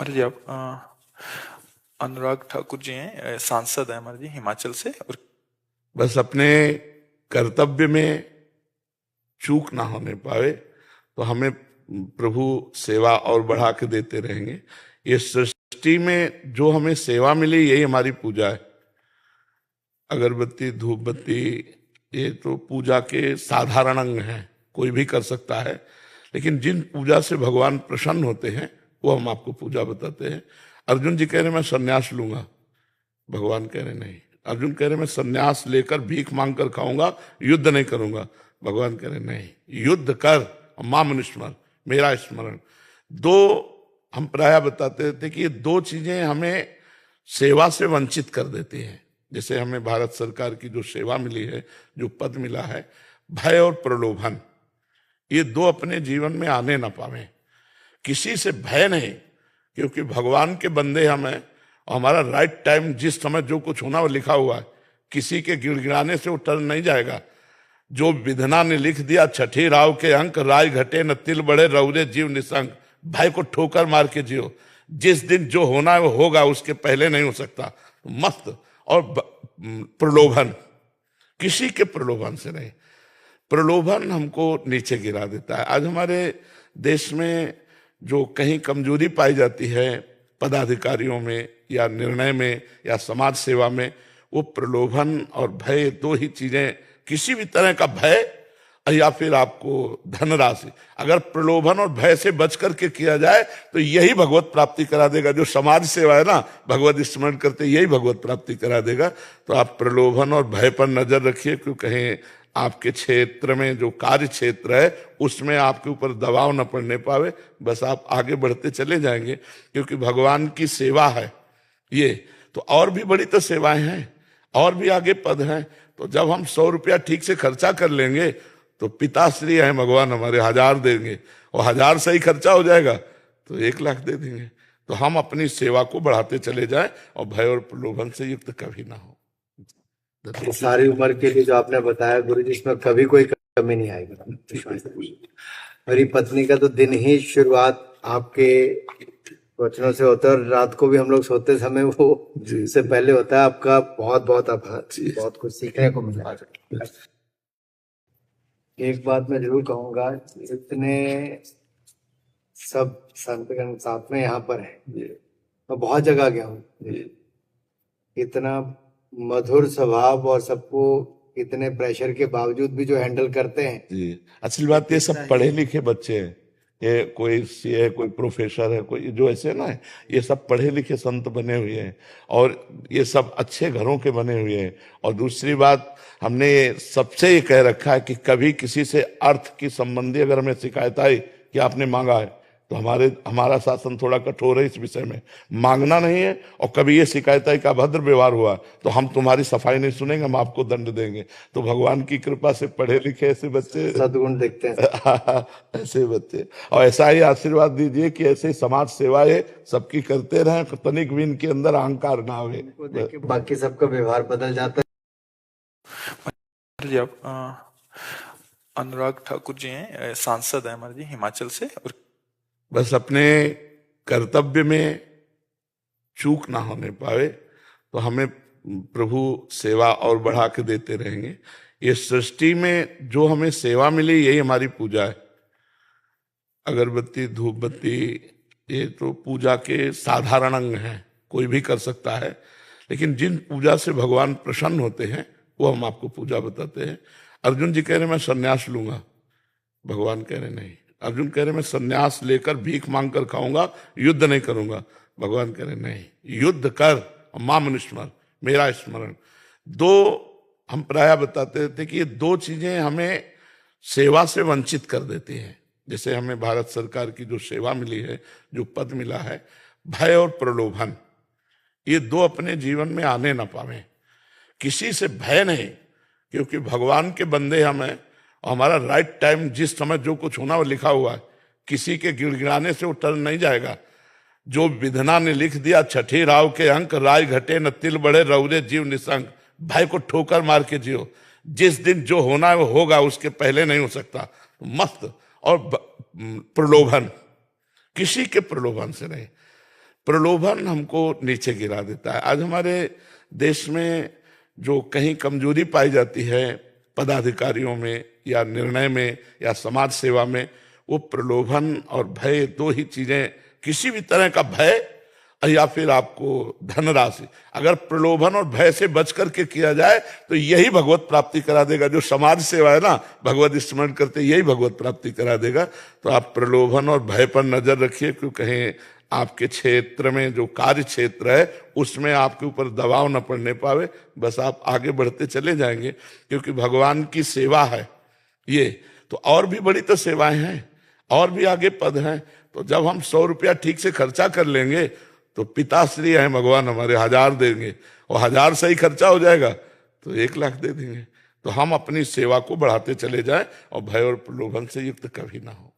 जी आप अनुराग ठाकुर जी हैं, सांसद हैं हमारे जी हिमाचल से। और बस अपने कर्तव्य में चूक ना होने पाए तो हमें प्रभु सेवा और बढ़ा के देते रहेंगे। ये सृष्टि में जो हमें सेवा मिली यही हमारी पूजा है। अगरबत्ती, धूप बत्ती, ये तो पूजा के साधारण अंग हैं, कोई भी कर सकता है। लेकिन जिन पूजा से भगवान प्रसन्न होते हैं वो हम आपको पूजा बताते हैं। अर्जुन जी कह रहे मैं संन्यास लूंगा, भगवान कह रहे नहीं। अर्जुन कह रहे मैं संन्यास लेकर भीख मांग कर खाऊंगा, युद्ध नहीं करूंगा। भगवान कह रहे नहीं, युद्ध कर और माम स्मरण, मेरा स्मरण। दो हम प्राय बताते थे कि ये दो चीजें हमें सेवा से वंचित कर देती हैं। जैसे हमें भारत सरकार की जो सेवा मिली है, जो पद मिला है, भय और प्रलोभन, ये दो अपने जीवन में आने ना पावे। किसी से भय नहीं, क्योंकि भगवान के बंदे हम हैं और हमारा राइट टाइम जिस समय जो कुछ होना वो लिखा हुआ है। किसी के गिड़गिड़ाने से वो टल नहीं जाएगा। जो विधना ने लिख दिया छठी राव के अंक, राय घटे न तिल बढ़े रौरे जीव निसंग। भाई को ठोकर मार के जियो, जिस दिन जो होना है वो होगा, उसके पहले नहीं हो सकता। मस्त। और प्रलोभन, किसी के प्रलोभन से नहीं। प्रलोभन हमको नीचे गिरा देता है। आज हमारे देश में जो कहीं कमजोरी पाई जाती है पदाधिकारियों में या निर्णय में या समाज सेवा में, वो प्रलोभन और भय, दो ही चीजें। किसी भी तरह का भय या फिर आपको धनराशि, अगर प्रलोभन और भय से बच करके किया जाए तो यही भगवत प्राप्ति करा देगा। जो समाज सेवा है ना, भगवत स्मरण करते यही भगवत प्राप्ति करा देगा। तो आप प्रलोभन और भय पर नजर रखिए, क्योंकि कहीं आपके क्षेत्र में जो कार्य क्षेत्र है उसमें आपके ऊपर दबाव न पड़ने पावे। बस आप आगे बढ़ते चले जाएंगे, क्योंकि भगवान की सेवा है ये। तो और भी बड़ी तो सेवाएं हैं, और भी आगे पद हैं। तो जब हम 100 रुपया ठीक से खर्चा कर लेंगे तो पिताश्री हैं भगवान हमारे, 1000 देंगे, और 1000 सही खर्चा हो जाएगा तो 1 लाख दे देंगे। तो हम अपनी सेवा को बढ़ाते चले जाएं और भय और प्रलोभन से युक्त कभी ना हो। सारी उम्र के लिए जो आपने बताया गुरु जी, इसमें कभी कोई कमी नहीं आएगी। मेरी पत्नी का तो दिन ही शुरुआत आपके वचनों से होता है, और रात को भी हम लोग सोते समय वो से पहले होता है। आपका बहुत बहुत आभार, बहुत कुछ सीखने को मिला। एक बात मैं जरूर कहूंगा, इतने सब संतगण साथ में यहाँ पर है, मैं बहुत जगह गया हूँ, इतना मधुर स्वभाव और सबको इतने प्रेशर के बावजूद भी जो हैंडल करते हैं जी। असली बात ये सब पढ़े लिखे बच्चे हैं। ये कोई सीए है, कोई प्रोफेसर है, कोई जो ऐसे ना है, ये सब पढ़े लिखे संत बने हुए हैं और ये सब अच्छे घरों के बने हुए हैं। और दूसरी बात, हमने सबसे ये कह रखा है कि कभी किसी से अर्थ की संबंधी अगर हमें शिकायत आई कि आपने मांगा है, तो हमारा शासन थोड़ा कठोर है इस विषय में। मांगना नहीं है, और कभी ये शिकायत आई का अभद्र व्यवहार हुआ तो हम तुम्हारी सफाई नहीं सुनेंगे, हम आपको दंड देंगे। तो भगवान की कृपा से पढ़े लिखे ऐसे बच्चे, सद्गुण देखते हैं ऐसे बच्चे। और ऐसा ही आशीर्वाद दीजिए कि ऐसे समाज सेवाएं सबकी करते रहें, तनिक भी इनके अंदर अहंकार ना आवे। बाकी सबका व्यवहार बदल जाता है। जी आप अनुराग ठाकुर जी हैं, सांसद हैं हमारे जी हिमाचल से। और बस अपने कर्तव्य में चूक ना होने पाए तो हमें प्रभु सेवा और बढ़ा के देते रहेंगे। ये सृष्टि में जो हमें सेवा मिली यही हमारी पूजा है। अगरबत्ती, धूप बत्ती, ये तो पूजा के साधारण अंग हैं, कोई भी कर सकता है। लेकिन जिन पूजा से भगवान प्रसन्न होते हैं वो हम आपको पूजा बताते हैं। अर्जुन जी कह रहे मैं संन्यास लूंगा, भगवान कह रहे नहीं। अर्जुन कह रहे मैं संन्यास लेकर भीख मांग कर खाऊंगा, युद्ध नहीं करूंगा। भगवान कह रहे नहीं, युद्ध कर और माम स्मरण, मेरा स्मरण। दो हम प्राय बताते थे कि ये दो चीजें हमें सेवा से वंचित कर देती हैं। जैसे हमें भारत सरकार की जो सेवा मिली है, जो पद मिला है, भय और प्रलोभन, ये दो अपने जीवन में आने ना पावे। किसी से भय नहीं, क्योंकि भगवान के बंदे हम हैं और हमारा राइट टाइम जिस समय जो कुछ होना वो लिखा हुआ है। किसी के गिड़गिड़ाने से वो टल नहीं जाएगा। जो विधना ने लिख दिया छठी राव के अंक, राय घटे न तिल बढ़े रौरे जीव निसंग। भाई को ठोकर मार के जियो, जिस दिन जो होना है वो होगा, उसके पहले नहीं हो सकता। मस्त। और प्रलोभन, किसी के प्रलोभन से नहीं। प्रलोभन हमको नीचे गिरा देता है। आज हमारे देश में जो कहीं कमजोरी पाई जाती है पदाधिकारियों में या निर्णय में या समाज सेवा में, वो प्रलोभन और भय, दो ही चीजें, किसी भी तरह का भय या फिर आपको धनराशि। अगर प्रलोभन और भय से बच करके किया जाए तो यही भगवत प्राप्ति करा देगा। जो समाज सेवा है ना, भगवत स्मरण करते यही भगवत प्राप्ति करा देगा। तो आप प्रलोभन और भय पर नजर रखिए, क्योंकि कहीं आपके क्षेत्र में जो कार्य क्षेत्र है उसमें आपके ऊपर दबाव न पड़ने पावे। बस आप आगे बढ़ते चले जाएंगे, क्योंकि भगवान की सेवा है ये। तो और भी बड़ी तो सेवाएं हैं, और भी आगे पद हैं। तो जब हम 100 रुपया ठीक से खर्चा कर लेंगे तो पिताश्री हैं भगवान हमारे, 1000 देंगे, और 1000 सही खर्चा हो जाएगा तो 1 लाख दे देंगे। तो हम अपनी सेवा को बढ़ाते चले जाएं और भय और प्रलोभन से युक्त कभी ना हो।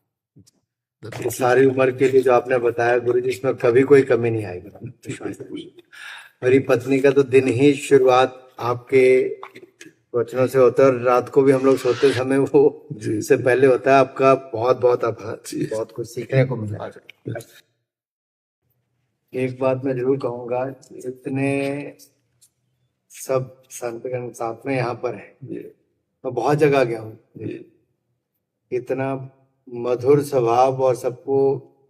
ये सारी उम्र के लिए जो आपने बताया गुरु जी, इसमें कभी कोई कमी नहीं आएगी। मेरी पत्नी का तो दिन ही शुरुआत आपके वचनों से होता है, और रात को भी हम लोग सोते समय वो से पहले होता है। आपका बहुत बहुत आभार, बहुत कुछ सीखने को मिला। एक बात मैं जरूर कहूंगा, इतने सब संतगण साथ में यहाँ पर है, मैं बहुत जगह गया हूँ, इतना मधुर स्वभाव और सबको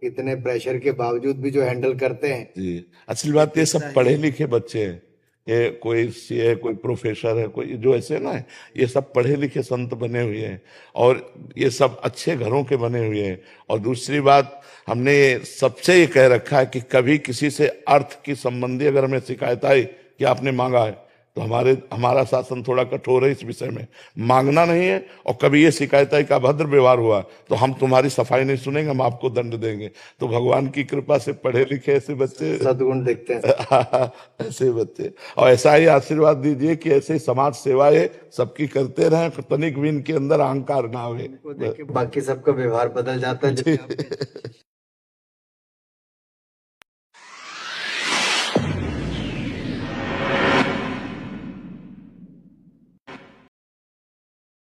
इतने प्रेशर के बावजूद भी जो हैंडल करते हैं। जी, असली बात ये सब पढ़े लिखे बच्चे हैं। ये कोई सीए, कोई प्रोफेसर है, कोई जो ऐसे ना है, ये सब पढ़े लिखे संत बने हुए हैं, और ये सब अच्छे घरों के बने हुए हैं। और दूसरी बात, हमने सबसे ये कह रखा है कि कभी किसी से अर्थ की संबंधी अगर हमें शिकायत आई कि आपने मांगा है, तो हमारा शासन थोड़ा कठोर है इस विषय में, मांगना नहीं है। और कभी ये शिकायत है कि अभद्र व्यवहार हुआ तो हम तुम्हारी सफाई नहीं सुनेंगे, हम आपको दंड देंगे। तो भगवान की कृपा से पढ़े लिखे ऐसे बच्चे, सद्गुण देखते हैं ऐसे बच्चे, और ऐसा ही आशीर्वाद दीजिए कि ऐसे ही समाज सेवाएं सबकी करते रहें, तनिक भी इनके अंदर अहंकार ना हो। बाकी सबका व्यवहार बदल जाता है।